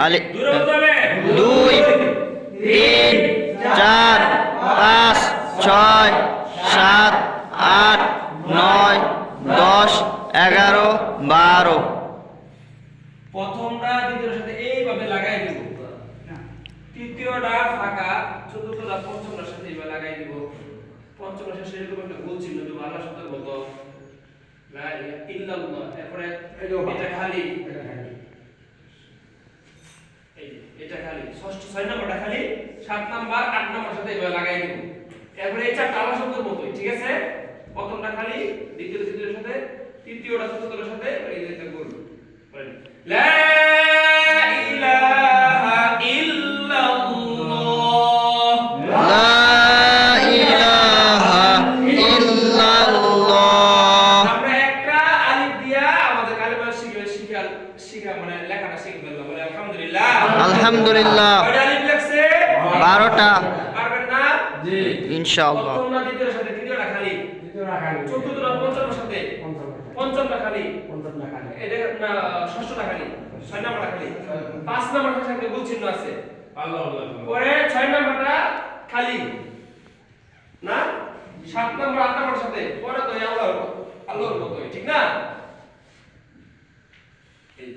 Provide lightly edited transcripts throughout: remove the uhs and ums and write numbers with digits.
আলিফ 2 3 4 5 6 7 8 9 10 11 12 প্রথমটা দ্বিতীয়টার সাথে এইভাবে লাগাই দিব, তৃতীয়টা ফাঁকা, চতুর্থটা পঞ্চমটার সাথে এইভাবে লাগাই দিব, পঞ্চমটার শেষে এরকম একটা গোল চিহ্ন দেব আল্লাহর সাথে মতো লা ইলাহা ইল্লাল্লাহ। এরপরে এটা খালি, এই এটা খালি, ষষ্ঠ 6 নম্বরটা খালি, 7 নাম্বার 8 নাম্বার সাথে এইভাবে লাগাই দিব। এরপরে এই চারটা আল্লাহর শব্দের মতোই, ঠিক আছে? প্রথমটা খালি, দ্বিতীয়টা তৃতীয়টার সাথে, তৃতীয়টা চতুর্থটার সাথে এই যে একটা গোল। লা ইলাহা ইল্লাল্লাহ, লা ইলাহা ইল্লাল্লাহ। আমরা একটা আলিফ দিয়া আমাদের কালেমা শিখা মানে লেখাটা শিখে ফেললাম। বলে আলহামদুলিল্লাহ। আলহামদুলিল্লাহ। কয়টা আলিফ লাগছে? 12টা পারবেন না? জি ইনশাআল্লাহ। প্রথমটা দ্বিতীয়টার সাথে, তৃতীয়টা খালি, চতুর্থটা পঞ্চমটার সাথে, পঞ্চমটা খালি, এটা না ষষ্ঠটা খালি, 6 নাম্বারটা খালি, 5 নাম্বারটার সাথে গোল চিহ্ন আছে। পরে 6 নাম্বারটা খালি না, 7 নাম্বার 8 নাম্বারের সাথে, পরে তো আল্লাহর মতোই, ঠিক না? এই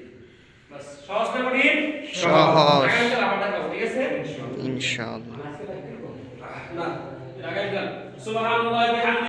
বাস, সহজ না কঠিন? সহজ। আগামীকাল আবার দেখা হবে, ঠিক আছে? ইনশাআল্লাহ। না, আগামীকাল সুবহানাল্লাহি ওয়া বিহামদিহি।